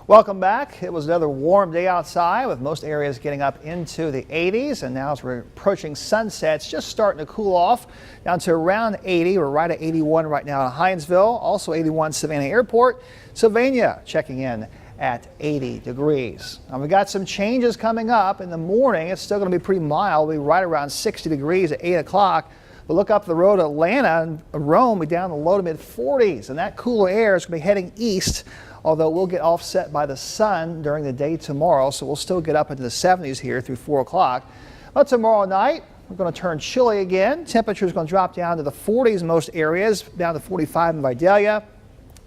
Welcome back. It was another warm day outside with most areas getting up into the 80s, and now as we're approaching sunset, it's just starting to cool off down to around 80. We're right at 81 right now in Hinesville, also 81 Savannah Airport. Sylvania checking in at 80 degrees. Now we got some changes coming up in the morning. It's still going to be pretty mild. We'll be right around 60 degrees at 8 o'clock. But look up the road, Atlanta and Rome, we're down in the low to mid 40s, and that cooler air is going to be heading east. Although we'll get offset by the sun during the day tomorrow, so we'll still get up into the 70s here through 4 o'clock. But tomorrow night, we're going to turn chilly again. Temperature is going to drop down to the 40s in most areas, down to 45 in Vidalia.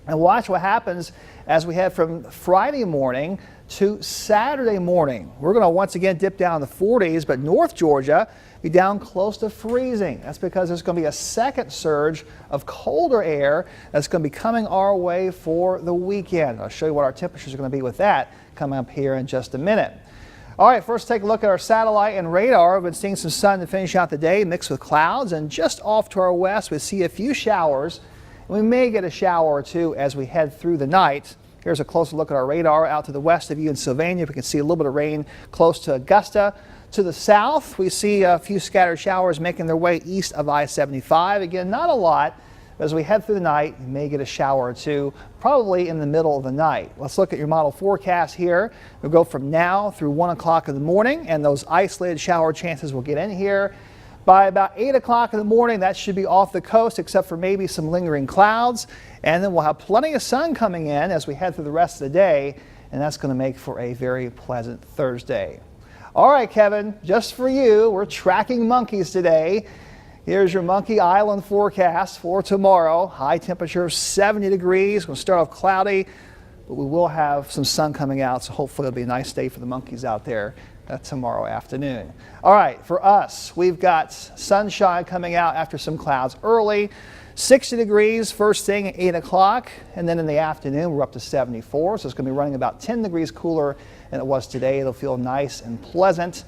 And watch what happens as we head from Friday morning to Saturday morning. We're going to once again dip down to the 40s, but North Georgia be down close to freezing. That's because there's going to be a second surge of colder air that's going to be coming our way for the weekend. I'll show you what our temperatures are going to be with that coming up here in just a minute. All right, first take a look at our satellite and radar. We've been seeing some sun to finish out the day mixed with clouds, and just off to our west we see a few showers. We may get a shower or two as we head through the night. Here's a closer look at our radar out to the west of you in Sylvania. We can see a little bit of rain close to Augusta. To the south, we see a few scattered showers making their way east of I-75. Again, not a lot. As we head through the night, you may get a shower or two, probably in the middle of the night. Let's look at your model forecast here. We'll go from now through 1 o'clock in the morning, and those isolated shower chances will get in here. By about 8 o'clock in the morning, that should be off the coast, except for maybe some lingering clouds. And then we'll have plenty of sun coming in as we head through the rest of the day, and that's going to make for a very pleasant Thursday. All right, Kevin, just for you, we're tracking monkeys today. Here's your Monkey Island forecast for tomorrow. High temperature 70 degrees. Going to start off cloudy, but we will have some sun coming out, so hopefully it'll be a nice day for the monkeys out there tomorrow afternoon. All right, for us, we've got sunshine coming out after some clouds early. 60 degrees first thing at 8 o'clock, and then in the afternoon we're up to 74, so it's going to be running about 10 degrees cooler than it was today. It'll feel nice and pleasant.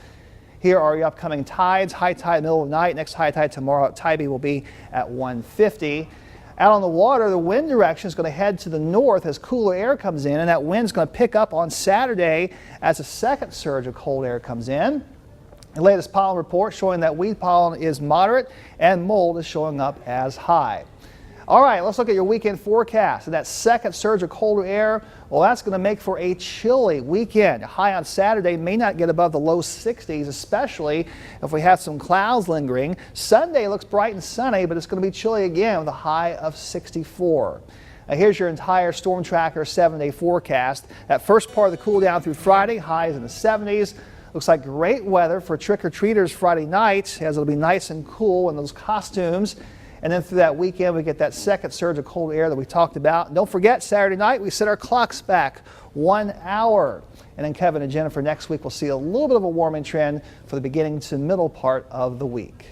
Here are your upcoming tides. High tide middle of the night. Next high tide tomorrow at Tybee will be at 150. Out on the water, the wind direction is going to head to the north as cooler air comes in, and that wind is going to pick up on Saturday as a second surge of cold air comes in. The latest pollen report showing that weed pollen is moderate and mold is showing up as high. All right, let's look at your weekend forecast. And that second surge of colder air, well, that's going to make for a chilly weekend. High on Saturday may not get above the low 60s, especially if we have some clouds lingering. Sunday looks bright and sunny, but it's going to be chilly again with a high of 64. Now here's your entire Storm Tracker 7-day forecast. That first part of the cool down through Friday, highs in the 70s. Looks like great weather for trick-or-treaters Friday night, as it'll be nice and cool in those costumes. And then through that weekend, we get that second surge of cold air that we talked about. And don't forget, Saturday night, we set our clocks back 1 hour. And then Kevin and Jennifer next week will see a little bit of a warming trend for the beginning to middle part of the week.